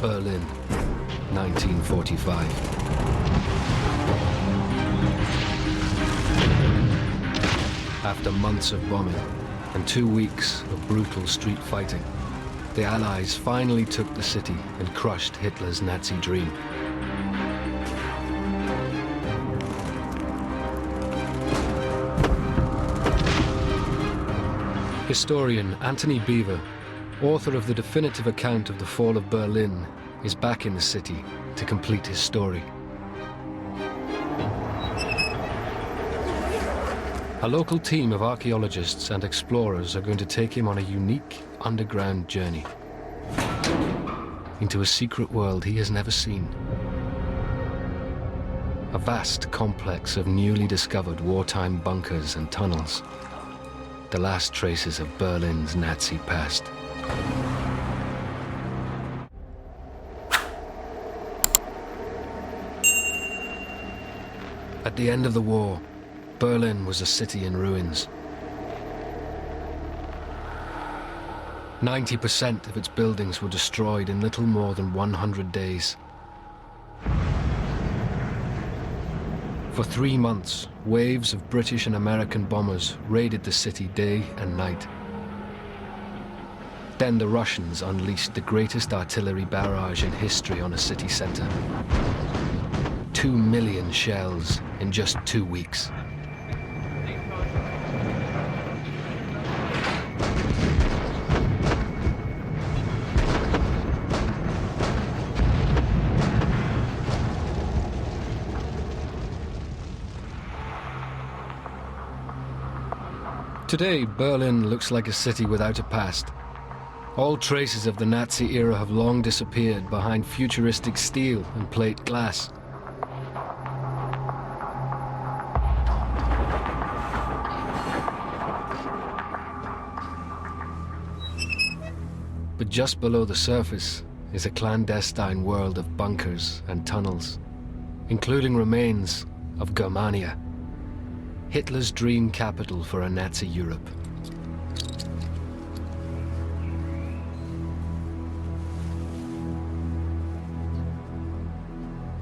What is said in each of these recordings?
Berlin, 1945. After months of bombing and 2 weeks of brutal street fighting, the Allies finally took the city and crushed Hitler's Nazi dream. Historian Anthony Beevor, author of the definitive account of the fall of Berlin, is back in the city to complete his story. A local team of archaeologists and explorers are going to take him on a unique underground journey into a secret world he has never seen. A vast complex of newly discovered wartime bunkers and tunnels, the last traces of Berlin's Nazi past. At the end of the war, Berlin was a city in ruins. 90% of its buildings were destroyed in little more than 100 days. For 3 months, waves of British and American bombers raided the city day and night. Then the Russians unleashed the greatest artillery barrage in history on a city center. 2 million shells in just 2 weeks. Today, Berlin looks like a city without a past. All traces of the Nazi era have long disappeared behind futuristic steel and plate glass. But just below the surface is a clandestine world of bunkers and tunnels, including remains of Germania, Hitler's dream capital for a Nazi Europe.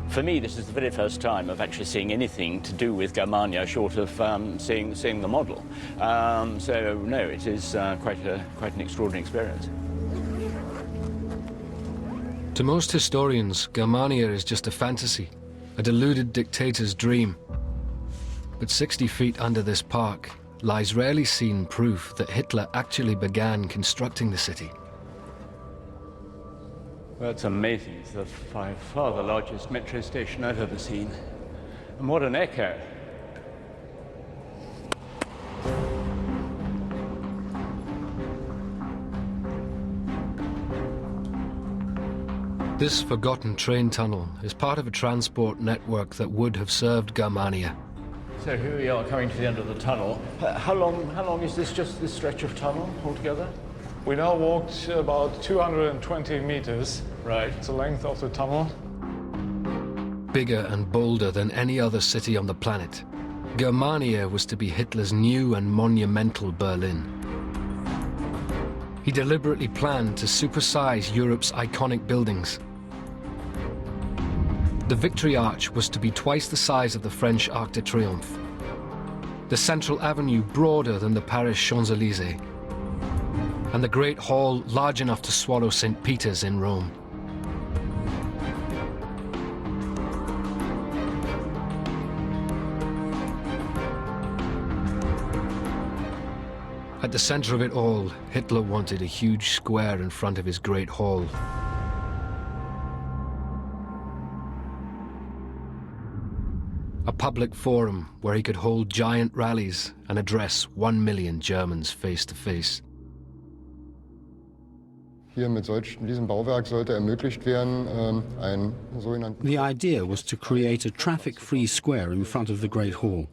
For me, this is the very first time of actually seeing anything to do with Germania, short of seeing the model. So no, it is quite an extraordinary experience. To most historians, Germania is just a fantasy, a deluded dictator's dream. But 60 feet under this park lies rarely seen proof that Hitler actually began constructing the city. That's amazing. It's by far the largest metro station I've ever seen. And what an echo. This forgotten train tunnel is part of a transport network that would have served Germania. So here we are coming to the end of the tunnel. How long is this, just this stretch of tunnel altogether? We now walked about 220 meters. Right. It's the length of the tunnel. Bigger and bolder than any other city on the planet, Germania was to be Hitler's new and monumental Berlin. He deliberately planned to supersize Europe's iconic buildings. The Victory Arch was to be twice the size of the French Arc de Triomphe. The Central Avenue broader than the Paris Champs-Élysées. And the Great Hall large enough to swallow St. Peter's in Rome. At the center of it all, Hitler wanted a huge square in front of his Great Hall. A public forum where he could hold giant rallies and address 1 million Germans face to face. The idea was to create a traffic-free square in front of the Great Hall.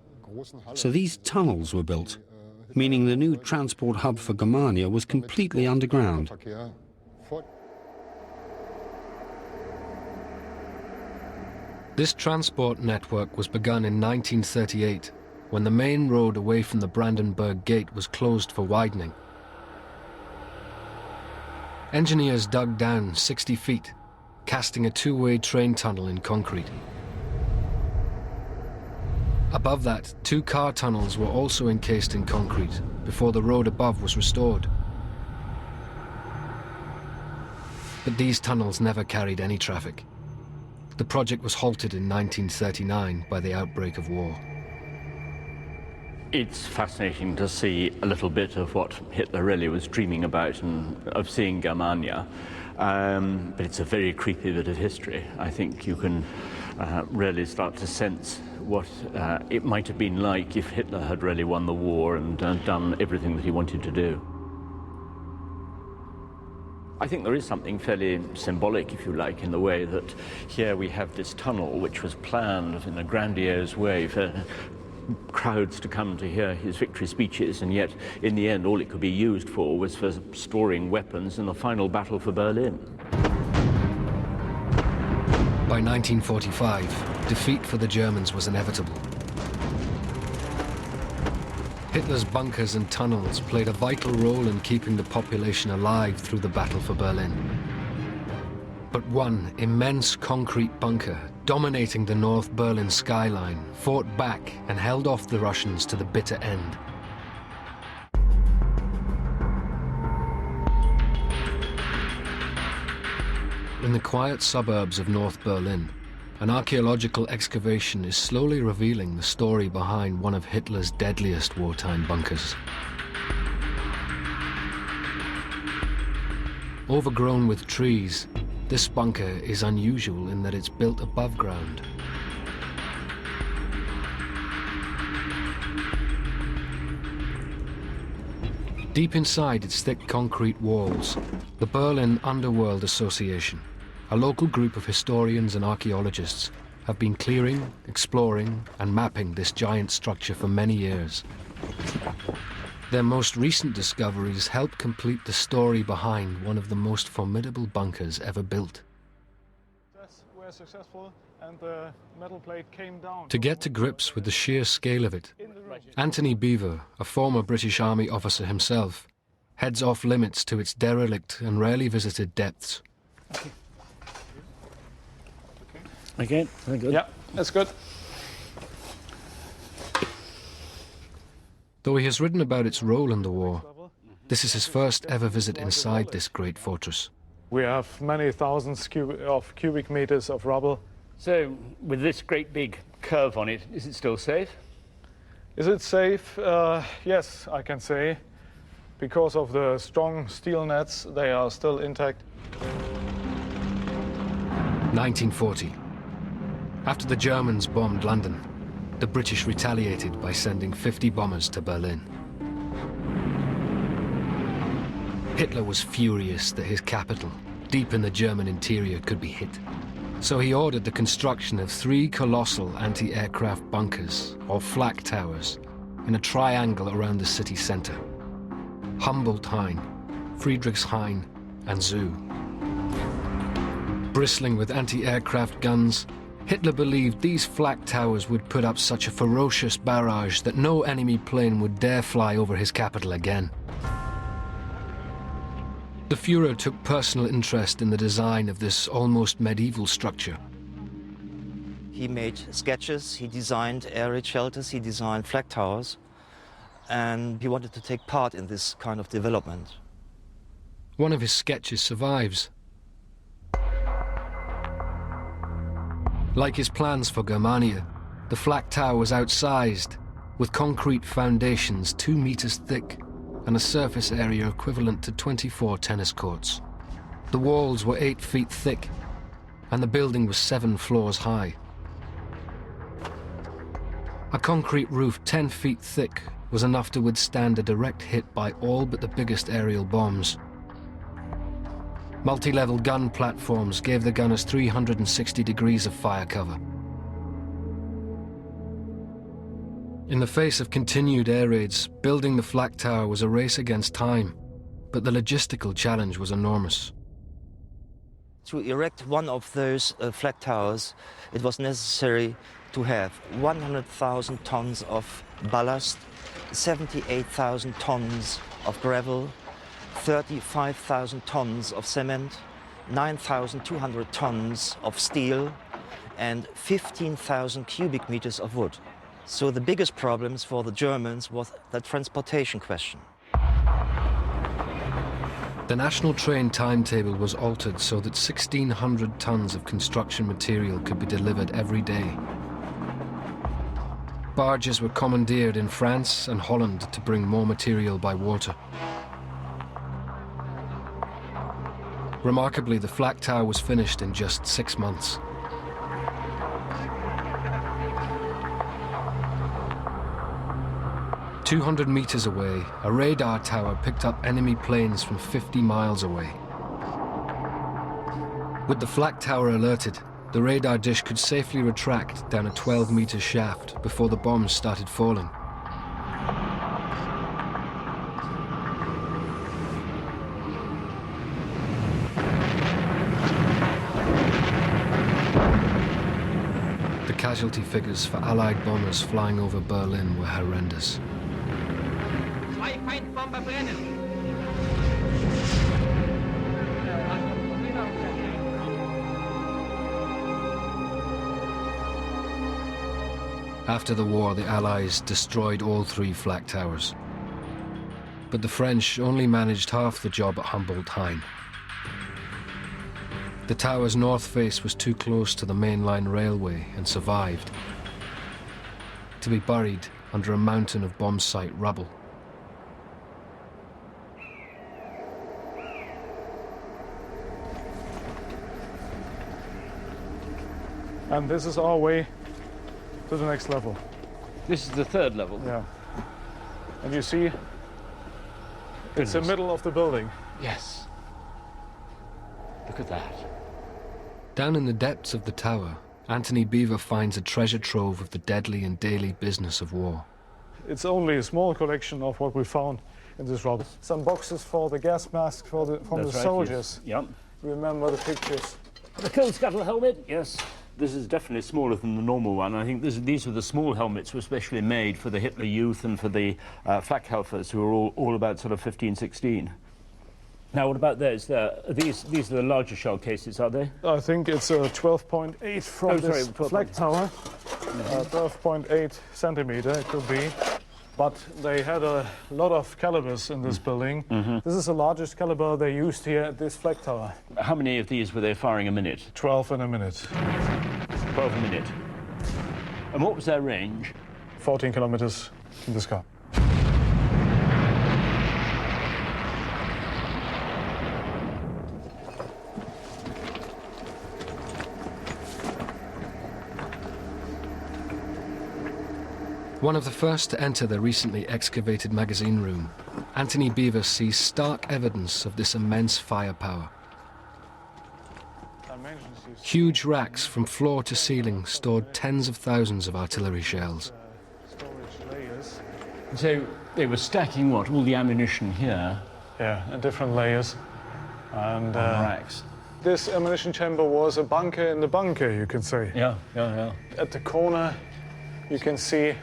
So these tunnels were built, meaning the new transport hub for Germania was completely underground. This transport network was begun in 1938, when the main road away from the Brandenburg Gate was closed for widening. Engineers dug down 60 feet, casting a two-way train tunnel in concrete. Above that, 2 car tunnels were also encased in concrete before the road above was restored. But these tunnels never carried any traffic. The project was halted in 1939 by the outbreak of war. It's fascinating to see a little bit of what Hitler really was dreaming about and of seeing Germania. But it's a very creepy bit of history. I think you can really start to sense what it might have been like if Hitler had really won the war and done everything that he wanted to do. I think there is something fairly symbolic, if you like, in the way that here we have this tunnel which was planned in a grandiose way for crowds to come to hear his victory speeches, and yet in the end all it could be used for was for storing weapons in the final battle for Berlin. By 1945, defeat for the Germans was inevitable. Hitler's bunkers and tunnels played a vital role in keeping the population alive through the battle for Berlin. But one immense concrete bunker, dominating the North Berlin skyline, fought back and held off the Russians to the bitter end. In the quiet suburbs of North Berlin, an archaeological excavation is slowly revealing the story behind one of Hitler's deadliest wartime bunkers. Overgrown with trees, this bunker is unusual in that it's built above ground. Deep inside its thick concrete walls, the Berlin Underworld Association, a local group of historians and archaeologists, have been clearing, exploring, and mapping this giant structure for many years. Their most recent discoveries help complete the story behind one of the most formidable bunkers ever built. Were successful and the metal plate came down. To get to grips with the sheer scale of it, Anthony Beaver, a former British Army officer himself, heads off limits to its derelict and rarely visited depths. Okay, very good. Yeah, that's good. Though he has written about its role in the war, this is his first ever visit inside this great fortress. We have many thousands of cubic meters of rubble. So, with this great big curve on it, is it still safe? Is it safe? Yes, I can say. Because of the strong steel nets, they are still intact. 1940. After the Germans bombed London, the British retaliated by sending 50 bombers to Berlin. Hitler was furious that his capital, deep in the German interior, could be hit. So he ordered the construction of 3 colossal anti-aircraft bunkers, or Flak Towers, in a triangle around the city centre. Humboldt-Hain, Friedrichshain, and Zoo. Bristling with anti-aircraft guns, Hitler believed these Flak Towers would put up such a ferocious barrage that no enemy plane would dare fly over his capital again. The Fuhrer took personal interest in the design of this almost medieval structure. He made sketches, he designed air raid shelters, he designed Flak Towers, and he wanted to take part in this kind of development. One of his sketches survives. Like his plans for Germania, the Flak Tower was outsized, with concrete foundations 2 meters thick and a surface area equivalent to 24 tennis courts. The walls were 8 feet thick, and the building was 7 floors high. A concrete roof 10 feet thick was enough to withstand a direct hit by all but the biggest aerial bombs. Multi-level gun platforms gave the gunners 360 degrees of fire cover. In the face of continued air raids, building the Flak Tower was a race against time, but the logistical challenge was enormous. To erect one of those Flak Towers, it was necessary to have 100,000 tons of ballast, 78,000 tons of gravel, 35,000 tons of cement, 9,200 tons of steel and 15,000 cubic meters of wood. So the biggest problems for the Germans was the transportation question. The national train timetable was altered so that 1,600 tons of construction material could be delivered every day. Barges were commandeered in France and Holland to bring more material by water. Remarkably, the Flak Tower was finished in just 6 months. "200 meters away, a radar tower picked up enemy planes from 50 miles away. With the Flak Tower alerted, the radar dish could safely retract down a 12-meter shaft before the bombs started falling. The casualty figures for Allied bombers flying over Berlin were horrendous. After the war, the Allies destroyed all 3 Flak Towers. But the French only managed half the job at Humboldt-Hain. The tower's north face was too close to the mainline railway and survived, to be buried under a mountain of bomb site rubble. And this is our way to the next level. This is the 3rd level? Yeah. And you see, it's the middle of the building. Yes. Look at that. Down in the depths of the tower, Anthony Beevor finds a treasure trove of the deadly and daily business of war. It's only a small collection of what we found in this rubble. Some boxes for the gas mask from the soldiers. Yes. Yep. Remember the pictures. The coal scuttle helmet, yes. This is definitely smaller than the normal one. I think these were the small helmets were specially made for the Hitler Youth and for the Flakhelfers, who are all about sort of 15, 16. Now, what about those? These are the larger shell cases, are they? I think it's a 12.8 from this Flak Tower. 12.8 centimeter it could be. But they had a lot of calibers in this building. This is the largest caliber they used here at this Flak Tower. How many of these were they firing a minute? 12 in a minute. 12 a minute. And what was their range? 14 kilometers in the sky. One of the first to enter the recently excavated magazine room, Anthony Beevor sees stark evidence of this immense firepower. Huge racks from floor to ceiling stored tens of thousands of artillery shells. So they were stacking what? All the ammunition here? Yeah, in different layers. And on racks. This ammunition chamber was a bunker in the bunker, you can say. Yeah. At the corner, you can see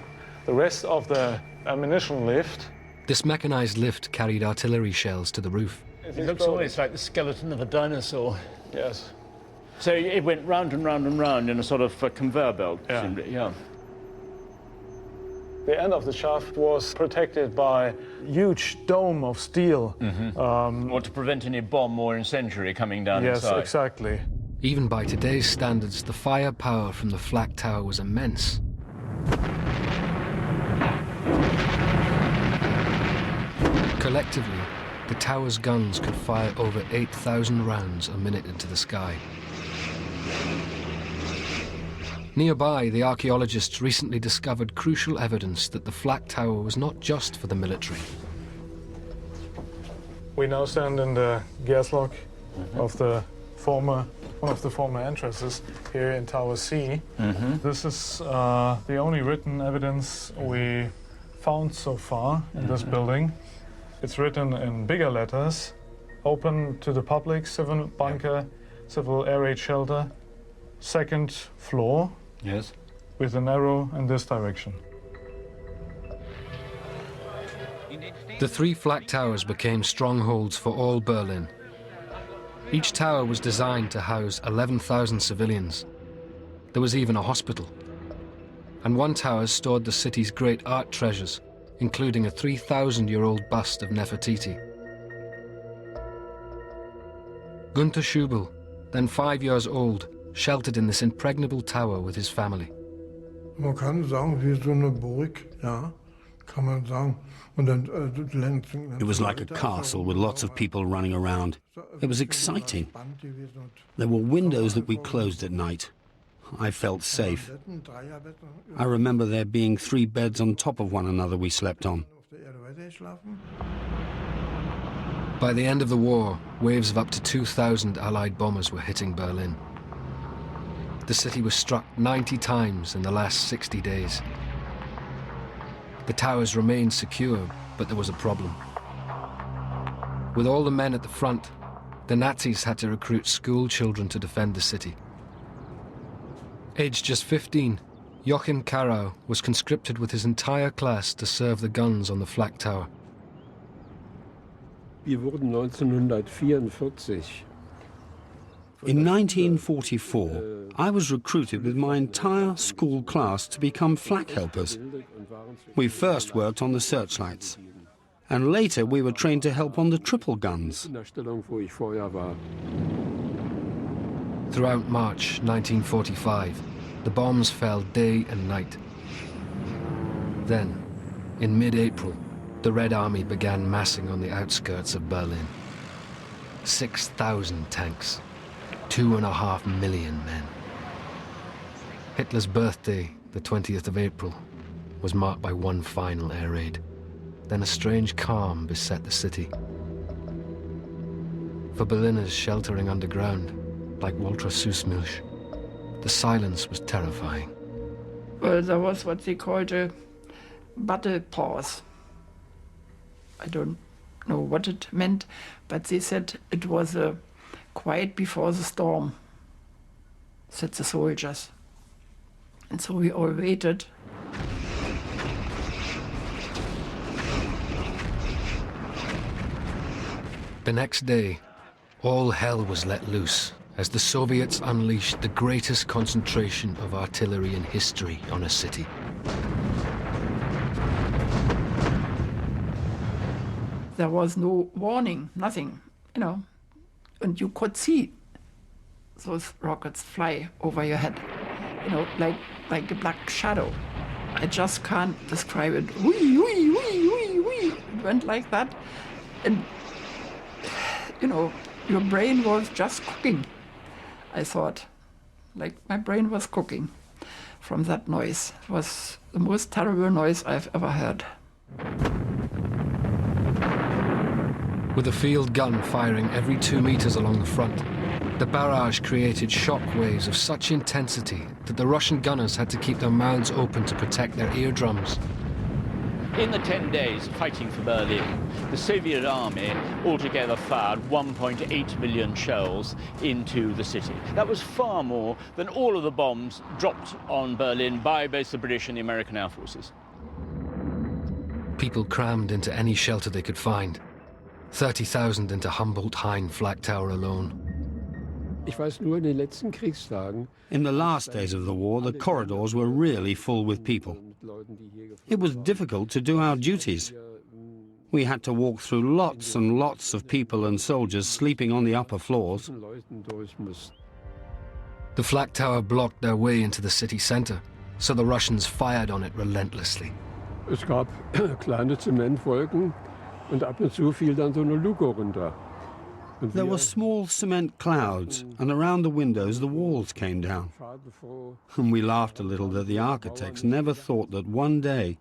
the rest of the ammunition lift. This mechanized lift carried artillery shells to the roof. It looks always like the skeleton of a dinosaur. Yes. So it went round and round and round in a sort of conveyor belt. Yeah. Yeah. The end of the shaft was protected by a huge dome of steel. Or to prevent any bomb or incendiary coming down inside. Yes, exactly. Even by today's standards, the firepower from the Flak Tower was immense. Collectively, the tower's guns could fire over 8,000 rounds a minute into the sky. Nearby, the archaeologists recently discovered crucial evidence that the Flak Tower was not just for the military. We now stand in the gas lock of one of the former entrances here in Tower C. This is the only written evidence we found so far in this building. It's written in bigger letters, open to the public, civil bunker, civil air raid shelter, 2nd floor. Yes. With an arrow in this direction. The 3 Flak Towers became strongholds for all Berlin. Each tower was designed to house 11,000 civilians. There was even a hospital. And one tower stored the city's great art treasures, including a 3,000-year-old bust of Nefertiti. Günther Schubel, then 5 years old, sheltered in this impregnable tower with his family. Man kann sagen, wie so eine Burg, ja, kann man sagen. Und dann, It was like a castle with lots of people running around. It was exciting. There were windows that we closed at night. I felt safe. I remember there being 3 beds on top of one another we slept on. By the end of the war, waves of up to 2,000 Allied bombers were hitting Berlin. The city was struck 90 times in the last 60 days. The towers remained secure, but there was a problem. With all the men at the front, the Nazis had to recruit school children to defend the city. Aged just 15, Joachim Karau was conscripted with his entire class to serve the guns on the Flak Tower. Wir wurden 1944. In 1944, I was recruited with my entire school class to become flak helpers. We first worked on the searchlights, and later we were trained to help on the triple guns. Throughout March 1945, the bombs fell day and night. Then, in mid-April, the Red Army began massing on the outskirts of Berlin. 6,000 tanks, 2.5 million men. Hitler's birthday, the 20th of April, was marked by one final air raid. Then a strange calm beset the city. For Berliners sheltering underground, like Walter Süssmilch, the silence was terrifying. Well, there was what they called a battle pause. I don't know what it meant, but they said it was a quiet before the storm, said the soldiers. And so we all waited. The next day, all hell was let loose as the Soviets unleashed the greatest concentration of artillery in history on a city. There was no warning, nothing, you know. And you could see those rockets fly over your head, you know, like a black shadow. I just can't describe it. Wee, wee, wee, wee, wee. It went like that. And, you know, your brain was just cooking, I thought. Like my brain was cooking from that noise. It was the most terrible noise I've ever heard. With a field gun firing every 2 meters along the front, the barrage created shock waves of such intensity that the Russian gunners had to keep their mouths open to protect their eardrums. In the 10 days fighting for Berlin, the Soviet army altogether fired 1.8 million shells into the city. That was far more than all of the bombs dropped on Berlin by both the British and the American Air Forces. People crammed into any shelter they could find. 30,000 into Humboldt-Hain Flak Tower alone. Ich weiß nur, in den letzten Kriegstagen. In the last days of the war, the corridors were really full with people. It was difficult to do our duties. We had to walk through lots and lots of people and soldiers sleeping on the upper floors. The Flak Tower blocked their way into the city center, so the Russians fired on it relentlessly. Es gab kleine Zementwolken und ab und zu fiel dann so eine Luke runter. There were small cement clouds, and around the windows the walls came down. And we laughed a little that the architects never thought that one day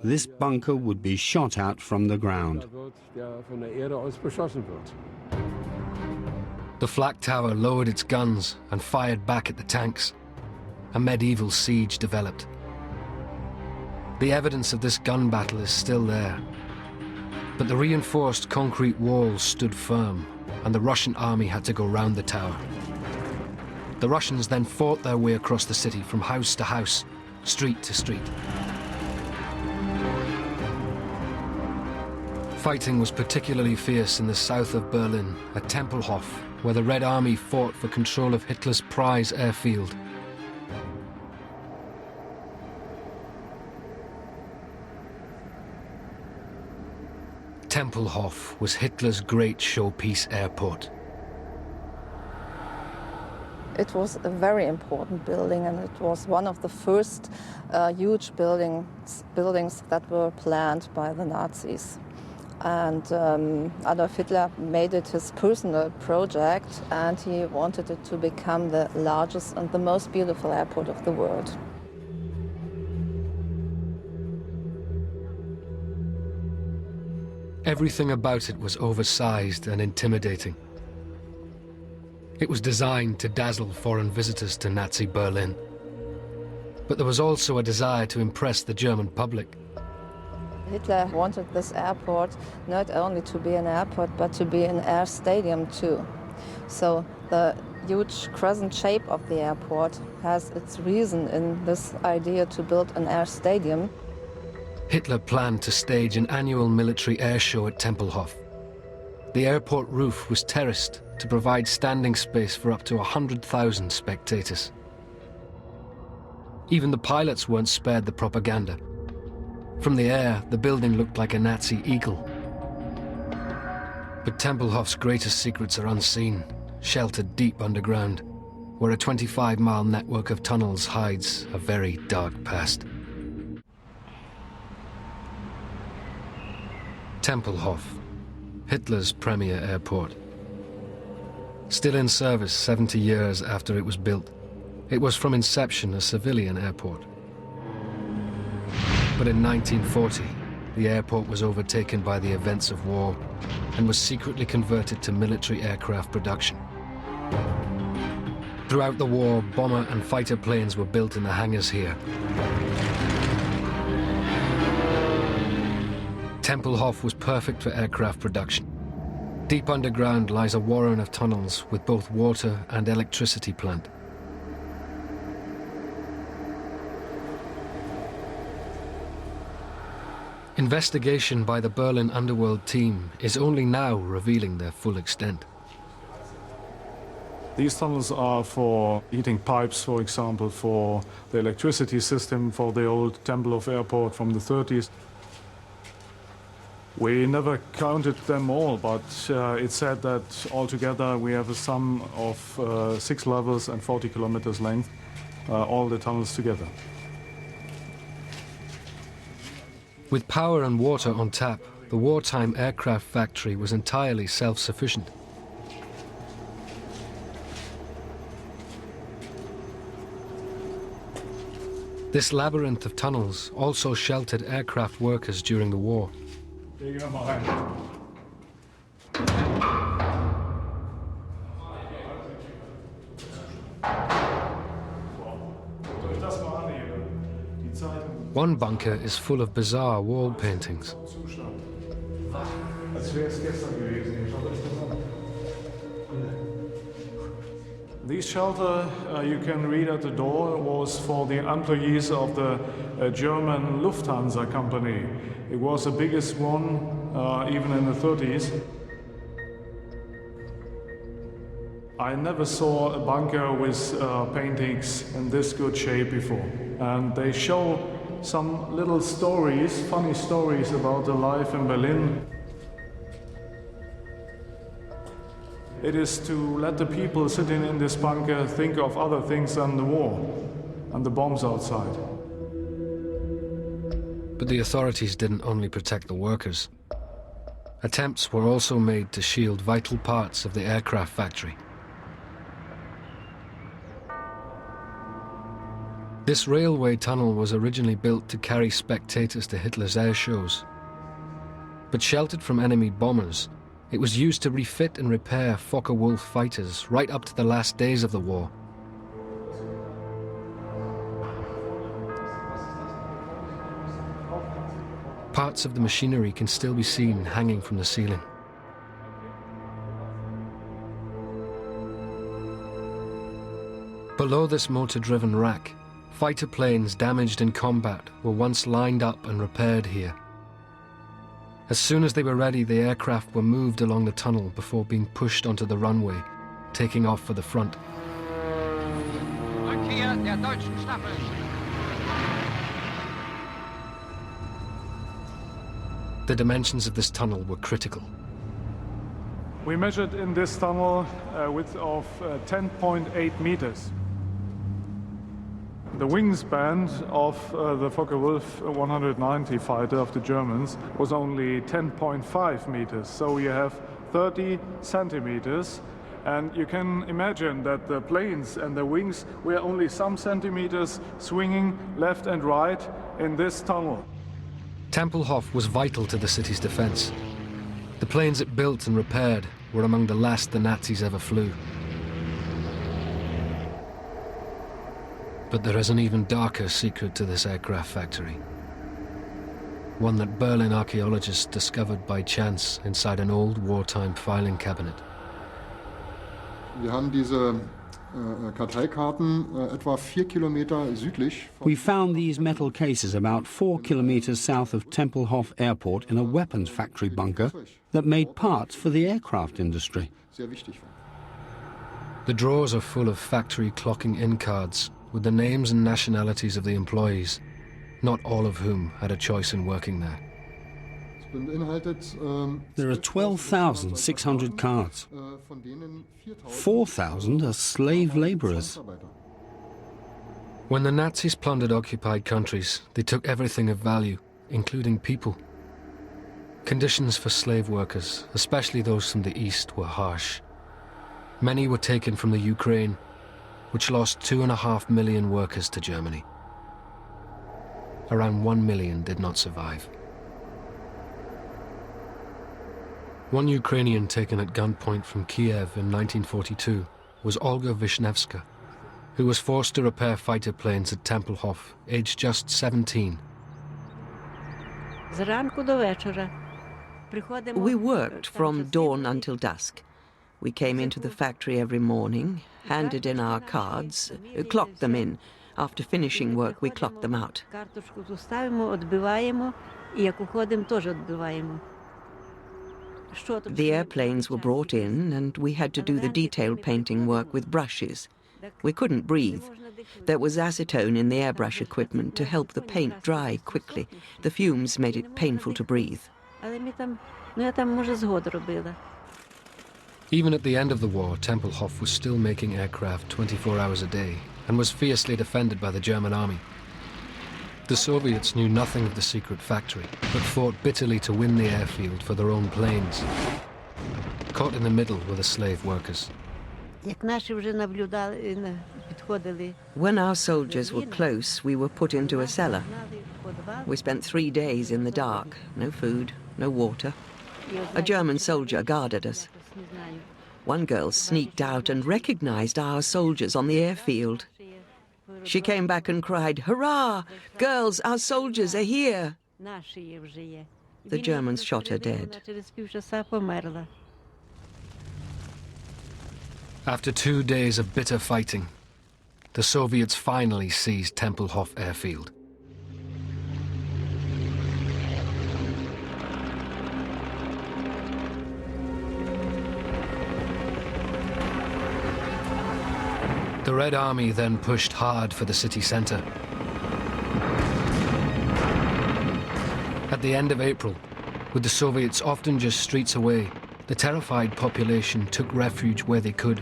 this bunker would be shot at from the ground. The Flak Tower lowered its guns and fired back at the tanks. A medieval siege developed. The evidence of this gun battle is still there. But the reinforced concrete walls stood firm, and the Russian army had to go round the tower. The Russians then fought their way across the city from house to house, street to street. Fighting was particularly fierce in the south of Berlin, at Tempelhof, where the Red Army fought for control of Hitler's prize airfield. Tempelhof was Hitler's great showpiece airport. It was a very important building, and it was one of the first huge buildings that were planned by the Nazis. And Adolf Hitler made it his personal project, and he wanted it to become the largest and the most beautiful airport of the world. Everything about it was oversized and intimidating. It was designed to dazzle foreign visitors to Nazi Berlin. But there was also a desire to impress the German public. Hitler wanted this airport not only to be an airport, but to be an air stadium too. So the huge crescent shape of the airport has its reason in this idea to build an air stadium. Hitler planned to stage an annual military air show at Tempelhof. The airport roof was terraced to provide standing space for up to 100,000 spectators. Even the pilots weren't spared the propaganda. From the air, the building looked like a Nazi eagle. But Tempelhof's greatest secrets are unseen, sheltered deep underground, where a 25-mile network of tunnels hides a very dark past. Tempelhof, Hitler's premier airport. Still in service 70 years after it was built, it was from inception a civilian airport. But in 1940, the airport was overtaken by the events of war and was secretly converted to military aircraft production. Throughout the war, bomber and fighter planes were built in the hangars here. Tempelhof was perfect for aircraft production. Deep underground lies a warren of tunnels with both water and electricity plant. Investigation by the Berlin underworld team is only now revealing their full extent. These tunnels are for heating pipes, for example, for the electricity system for the old Tempelhof airport from the 30s. We never counted them all, but it's said that altogether we have a sum of 6 levels and 40 kilometers length, all the tunnels together. With power and water on tap, the wartime aircraft factory was entirely self-sufficient. This labyrinth of tunnels also sheltered aircraft workers during the war. One bunker is full of bizarre wall paintings. This shelter, you can read at the door, was for the employees of the German Lufthansa company. It was the biggest one, even in the 30s. I never saw a bunker with paintings in this good shape before. And they show some little stories, funny stories about the life in Berlin. It is to let the people sitting in this bunker think of other things than the war and the bombs outside. But the authorities didn't only protect the workers. Attempts were also made to shield vital parts of the aircraft factory. This railway tunnel was originally built to carry spectators to Hitler's air shows. But sheltered from enemy bombers, it was used to refit and repair Focke-Wulf fighters right up to the last days of the war. Parts of the machinery can still be seen hanging from the ceiling. Below this motor-driven rack, fighter planes damaged in combat were once lined up and repaired here. As soon as they were ready, the aircraft were moved along the tunnel before being pushed onto the runway taking off for the front. The dimensions of this tunnel were critical. We measured in this tunnel a width of 10.8 meters. The wingspan of the Focke-Wulf 190 fighter of the Germans was only 10.5 meters, so you have 30 centimeters, and you can imagine that the planes and the wings were only some centimeters swinging left and right in this tunnel. Tempelhof was vital to the city's defense. The planes it built and repaired were among the last the Nazis ever flew. But there is an even darker secret to this aircraft factory. One that Berlin archaeologists discovered by chance inside an old wartime filing cabinet. Wir haben diese Karteikarten etwa 4 Kilometer südlich. We found these metal cases about 4 kilometers south of Tempelhof Airport in a weapons factory bunker that made parts for the aircraft industry. Sehr wichtig war. The drawers are full of factory clocking in cards with the names and nationalities of the employees, not all of whom had a choice in working there. There are 12,600 cards. 4,000 are slave laborers. When the Nazis plundered occupied countries, they took everything of value, including people. Conditions for slave workers, especially those from the east, were harsh. Many were taken from the Ukraine, which lost 2.5 million workers to Germany. Around 1 million did not survive. One Ukrainian taken at gunpoint from Kiev in 1942 was Olga Vishnevska, who was forced to repair fighter planes at Tempelhof, aged just 17. We worked from dawn until dusk. We came into the factory every morning, handed in our cards, clocked them in. After finishing work, we clocked them out. The airplanes were brought in, and we had to do the detail painting work with brushes. We couldn't breathe. There was acetone in the airbrush equipment to help the paint dry quickly. The fumes made it painful to breathe. Even at the end of the war, Tempelhof was still making aircraft 24 hours a day and was fiercely defended by the German army. The Soviets knew nothing of the secret factory, but fought bitterly to win the airfield for their own planes. Caught in the middle were the slave workers. When our soldiers were close, we were put into a cellar. We spent 3 days in the dark, no food, no water. A German soldier guarded us. One girl sneaked out and recognized our soldiers on the airfield. She came back and cried, "Hurrah! Girls, our soldiers are here!" The Germans shot her dead. After 2 days of bitter fighting, the Soviets finally seized Tempelhof airfield. The Red Army then pushed hard for the city center. At the end of April, with the Soviets often just streets away, the terrified population took refuge where they could,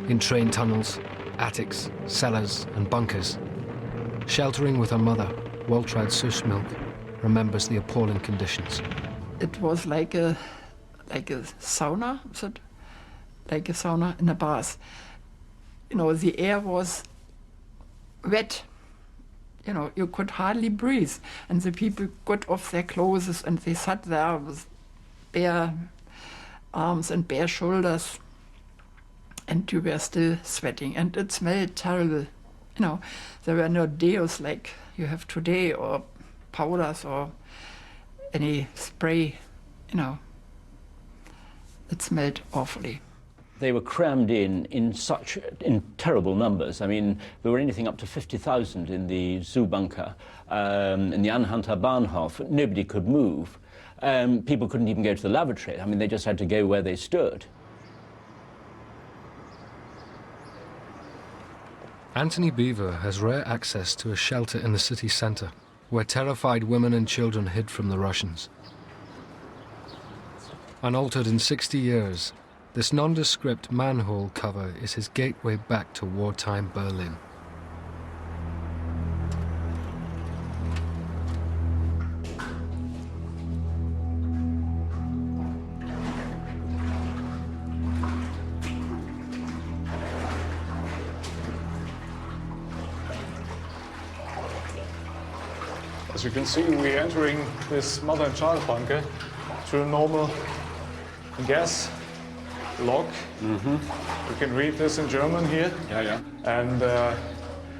in train tunnels, attics, cellars and bunkers. Sheltering with her mother, Waltraud Sushmilk remembers the appalling conditions. It was like a sauna, like a sauna in a bath. You know, the air was wet. You know, you could hardly breathe. And the people got off their clothes and they sat there with bare arms and bare shoulders. And you were still sweating. And it smelled terrible. You know, there were no deos like you have today, or powders or any spray, you know. It smelled awfully. They were crammed in terrible numbers. I mean, there were anything up to 50,000 in the Fuhrerbunker, in the Anhalter Bahnhof. Nobody could move. People couldn't even go to the lavatory. I mean, they just had to go where they stood. Anthony Beaver has rare access to a shelter in the city center, where terrified women and children hid from the Russians. Unaltered in 60 years, this nondescript manhole cover is his gateway back to wartime Berlin. As you can see, we're entering this mother and child bunker through a normal gas lock. You can read this in German here. Yeah. And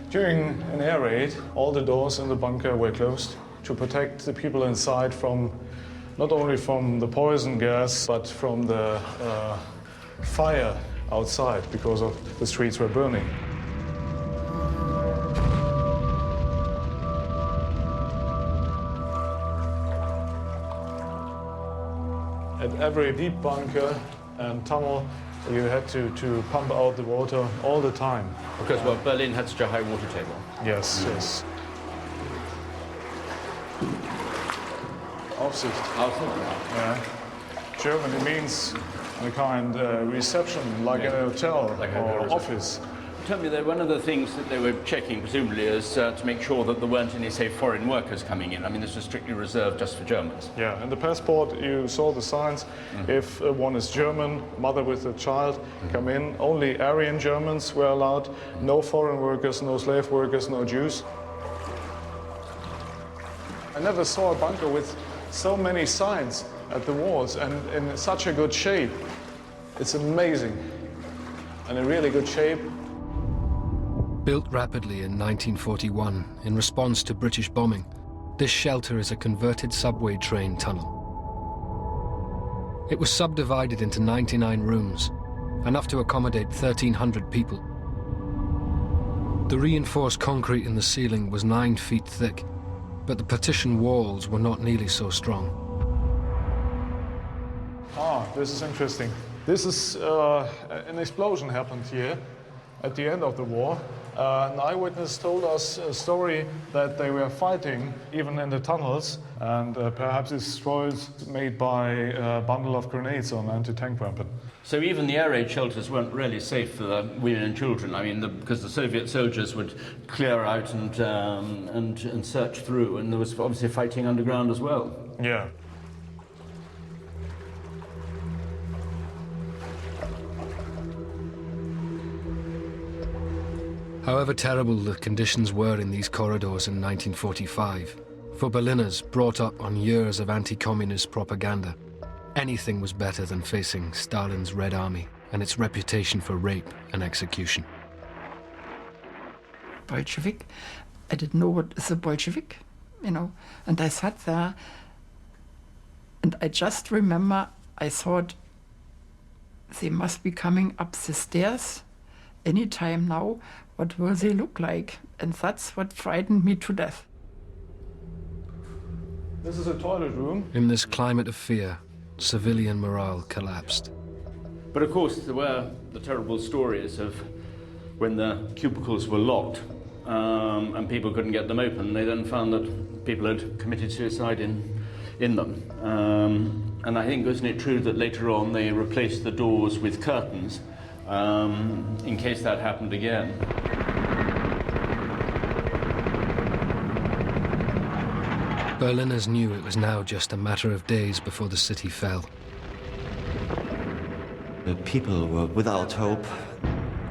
during an air raid, all the doors in the bunker were closed to protect the people inside from not only from the poison gas, but from the fire outside because of the streets were burning. At every deep bunker and tunnel, you had to pump out the water all the time. Because, well, Berlin had such a high water table. Yes, yes. Aufsicht. Yeah. German, it means a kind reception, like in a hotel or office. Tell me, one of the things that they were checking, presumably, is to make sure that there weren't any, say, foreign workers coming in. I mean, this was strictly reserved just for Germans. Yeah, in the passport you saw the signs. If one is German, mother with a child, come in. Only Aryan Germans were allowed. No foreign workers, no slave workers, no Jews. I never saw a bunker with so many signs at the walls and in such a good shape. It's amazing. And in really good shape. Built rapidly in 1941 in response to British bombing, this shelter is a converted subway train tunnel. It was subdivided into 99 rooms, enough to accommodate 1,300 people. The reinforced concrete in the ceiling was 9 feet thick, but the partition walls were not nearly so strong. This is interesting. This is an explosion happened here at the end of the war. An eyewitness told us a story that they were fighting even in the tunnels, and perhaps this destroyed made by a bundle of grenades on anti-tank weapon. So even the air raid shelters weren't really safe for the women and children. I mean, because the Soviet soldiers would clear out and search through, and there was obviously fighting underground as well. Yeah. However terrible the conditions were in these corridors in 1945, for Berliners brought up on years of anti-communist propaganda, anything was better than facing Stalin's Red Army and its reputation for rape and execution. Bolshevik, I didn't know what is a Bolshevik, you know, and I sat there and I just remember I thought they must be coming up the stairs any time now. What will they look like? And that's what frightened me to death. This is a toilet room. In this climate of fear, civilian morale collapsed. But of course, there were the terrible stories of when the cubicles were locked and people couldn't get them open. They then found that people had committed suicide in them. And I think, wasn't it true that later on they replaced the doors with curtains in case that happened again? Berliners knew it was now just a matter of days before the city fell. The people were without hope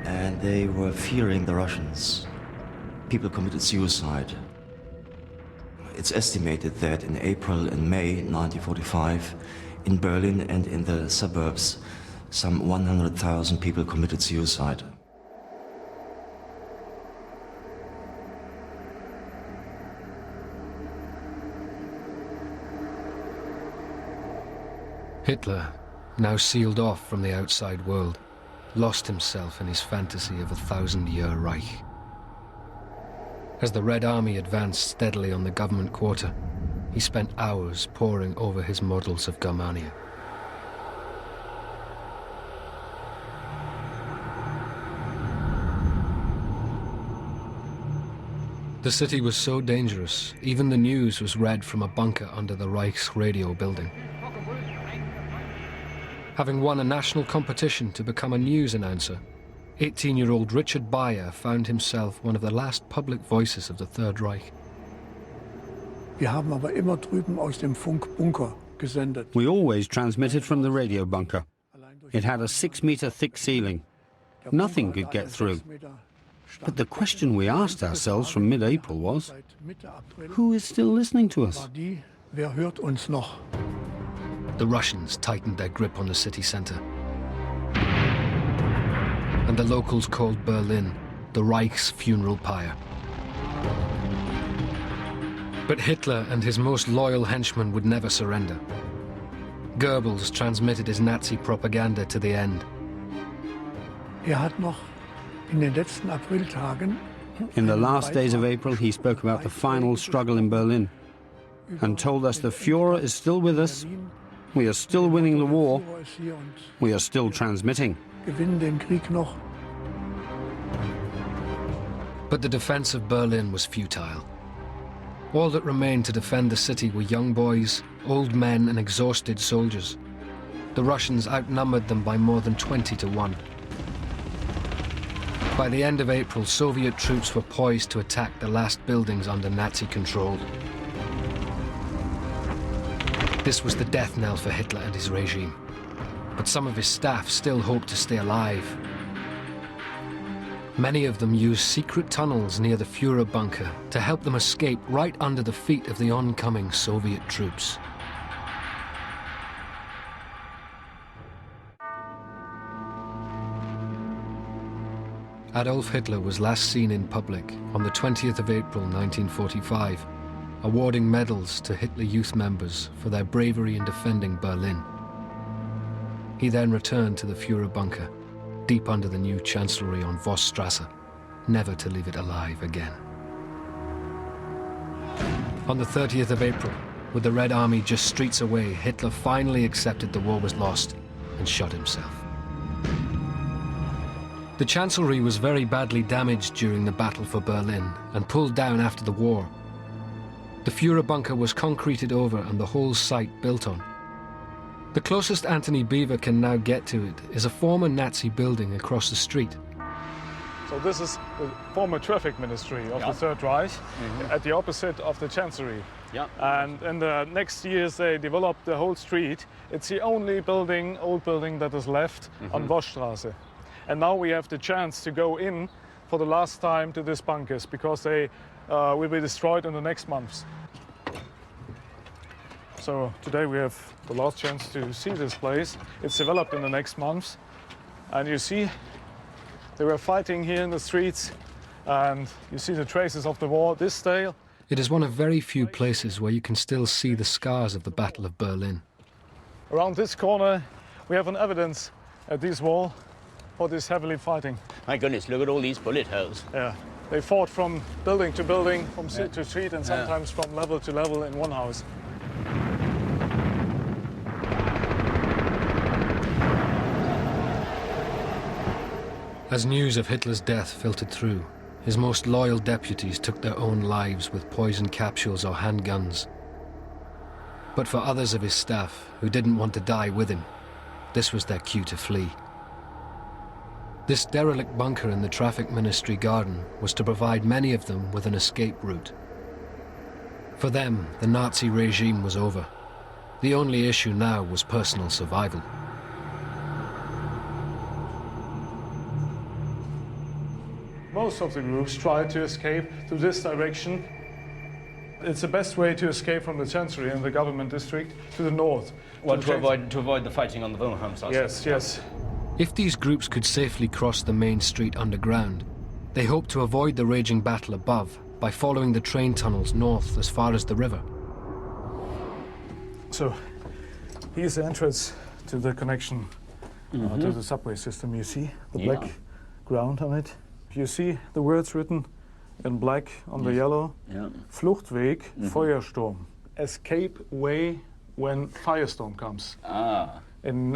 and they were fearing the Russians. People committed suicide. It's estimated that in April and May 1945, in Berlin and in the suburbs, some 100,000 people committed suicide. Hitler, now sealed off from the outside world, lost himself in his fantasy of a 1,000-year Reich. As the Red Army advanced steadily on the government quarter, he spent hours poring over his models of Germania. The city was so dangerous, even the news was read from a bunker under the Reich's radio building. Having won a national competition to become a news announcer, 18-year-old Richard Bayer found himself one of the last public voices of the Third Reich. Wir haben aber immer drüben aus dem Funkbunker gesendet. We always transmitted from the radio bunker. It had a 6-meter thick ceiling. Nothing could get through. But the question we asked ourselves from mid-April was, who is still listening to us? Wer hört uns noch? The Russians tightened their grip on the city centre. And the locals called Berlin the Reich's funeral pyre. But Hitler and his most loyal henchmen would never surrender. Goebbels transmitted his Nazi propaganda to the end. Hat noch in den letzten Apriltagen. In the last days of April, he spoke about the final struggle in Berlin and told us the Führer is still with us, we are still winning the war, we are still transmitting. Gewinnen den Krieg noch. But the defense of Berlin was futile. All that remained to defend the city were young boys, old men and exhausted soldiers. The Russians outnumbered them by more than 20 to 1. By the end of April, Soviet troops were poised to attack the last buildings under Nazi control. This was the death knell for Hitler and his regime. But some of his staff still hoped to stay alive. Many of them used secret tunnels near the Fuhrerbunker to help them escape right under the feet of the oncoming Soviet troops. Adolf Hitler was last seen in public on the 20th of April 1945, awarding medals to Hitler Youth members for their bravery in defending Berlin. He then returned to the Fuhrerbunker, deep under the new Chancellery on Vossstrasse, never to leave it alive again. On the 30th of April, with the Red Army just streets away, Hitler finally accepted the war was lost and shot himself. The Chancellery was very badly damaged during the battle for Berlin and pulled down after the war. The Fuhrerbunker was concreted over and the whole site built on. The closest Anthony Beaver can now get to it is a former Nazi building across the street. So this is the former traffic ministry of the Third Reich, at the opposite of the Chancellery. And in the next years they developed the whole street. It's the only building, old building that is left on Vossstrasse. And now we have the chance to go in for the last time to these bunkers because they will be destroyed in the next months. So today we have the last chance to see this place. It's developed in the next months. And you see, they were fighting here in the streets. And you see the traces of the war. This day. It is one of very few places where you can still see the scars of the Battle of Berlin. Around this corner, we have an evidence at this wall for this heavily fighting. My goodness, look at all these bullet holes. Yeah. They fought from building to building, from street to street, and sometimes from level to level in one house. As news of Hitler's death filtered through, his most loyal deputies took their own lives with poison capsules or handguns. But for others of his staff, who didn't want to die with him, this was their cue to flee. This derelict bunker in the traffic ministry garden was to provide many of them with an escape route. For them, the Nazi regime was over. The only issue now was personal survival. Most of the groups tried to escape to this direction. It's the best way to escape from the Chancellery and the government district to the north. Well, to avoid the fighting on the Wilhelmstrasse. Yes, yes. If these groups could safely cross the main street underground, they hoped to avoid the raging battle above by following the train tunnels north as far as the river. So, here's the entrance to the connection to the subway system. You see the black ground on it. You see the words written in black on the yellow. Fluchtweg, Feuersturm. Escape way when firestorm comes. In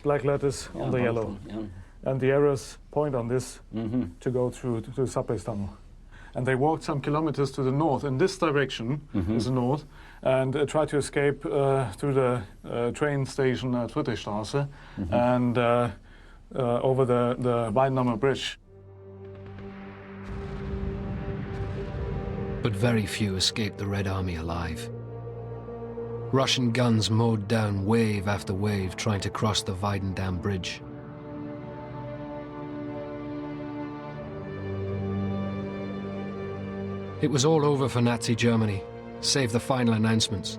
black letters on the yellow. And the arrows point on this to go through to the subway tunnel. and they walked some kilometers to the north. In this direction is the north, and tried to escape through the train station at Friedrichstraße and over the Weidenhammer Bridge. But very few escaped the Red Army alive. Russian guns mowed down wave after wave trying to cross the Weidendam Bridge. It was all over for Nazi Germany, save the final announcements.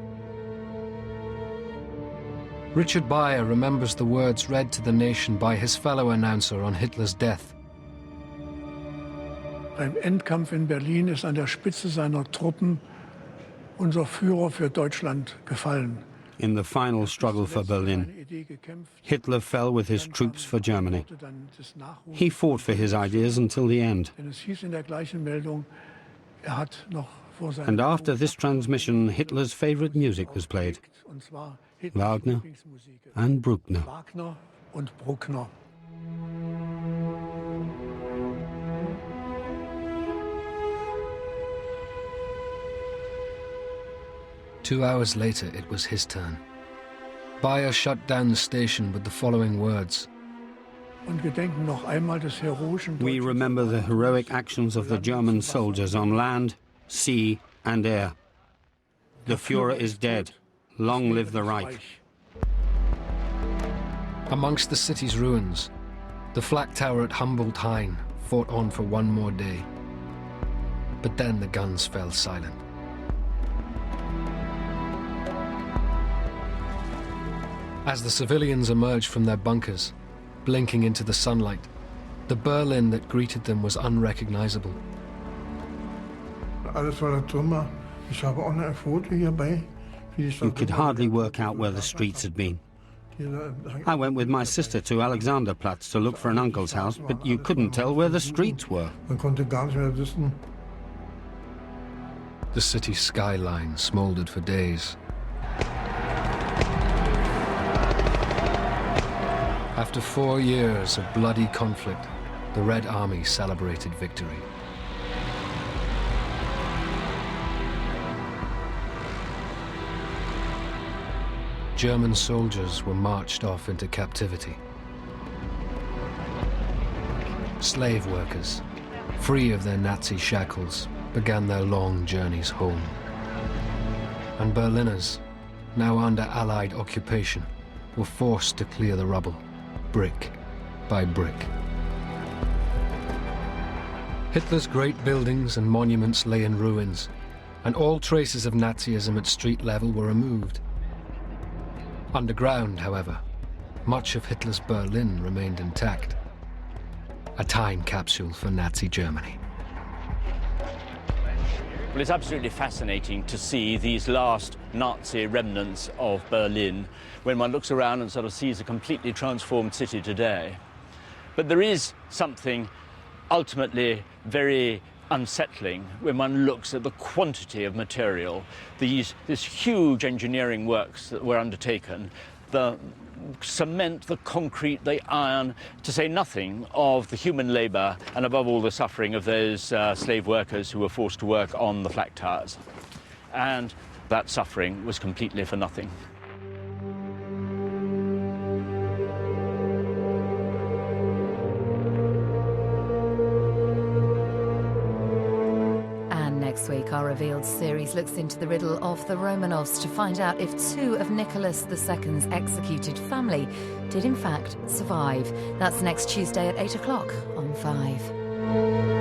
Richard Bayer remembers the words read to the nation by his fellow announcer on Hitler's death. Beim Endkampf in Berlin ist an der Spitze seiner Truppen unser Führer für Deutschland gefallen. In the final struggle for Berlin, Hitler fell with his troops for Germany. He fought for his ideas until the end. And after this transmission, Hitler's favorite music was played. Wagner and Bruckner. 2 hours later, it was his turn. Bayer shut down the station with the following words. We remember the heroic actions of the German soldiers on land, sea and air. The Führer is dead. Long live the Reich. Amongst the city's ruins, the Flak Tower at Humboldt-Hain fought on for one more day. But then the guns fell silent. As the civilians emerged from their bunkers, blinking into the sunlight, the Berlin that greeted them was unrecognizable. You could hardly work out where the streets had been. I went with my sister to Alexanderplatz to look for an uncle's house, but you couldn't tell where the streets were. The city's skyline smoldered for days. After 4 years of bloody conflict, the Red Army celebrated victory. German soldiers were marched off into captivity. Slave workers, free of their Nazi shackles, began their long journeys home. And Berliners, now under Allied occupation, were forced to clear the rubble, brick by brick. Hitler's great buildings and monuments lay in ruins, and all traces of Nazism at street level were removed. Underground, however, much of Hitler's Berlin remained intact. A time capsule for Nazi Germany. Well, it's absolutely fascinating to see these last Nazi remnants of Berlin when one looks around and sort of sees a completely transformed city today. But there is something ultimately very unsettling when one looks at the quantity of material, this huge engineering works that were undertaken, the cement, the concrete, the iron, to say nothing of the human labour and above all the suffering of those slave workers who were forced to work on the Flak Towers. And that suffering was completely for nothing. Next week, our Revealed series looks into the riddle of the Romanovs to find out if 2 of Nicholas II's executed family did in fact survive. That's next Tuesday at 8 o'clock on 5.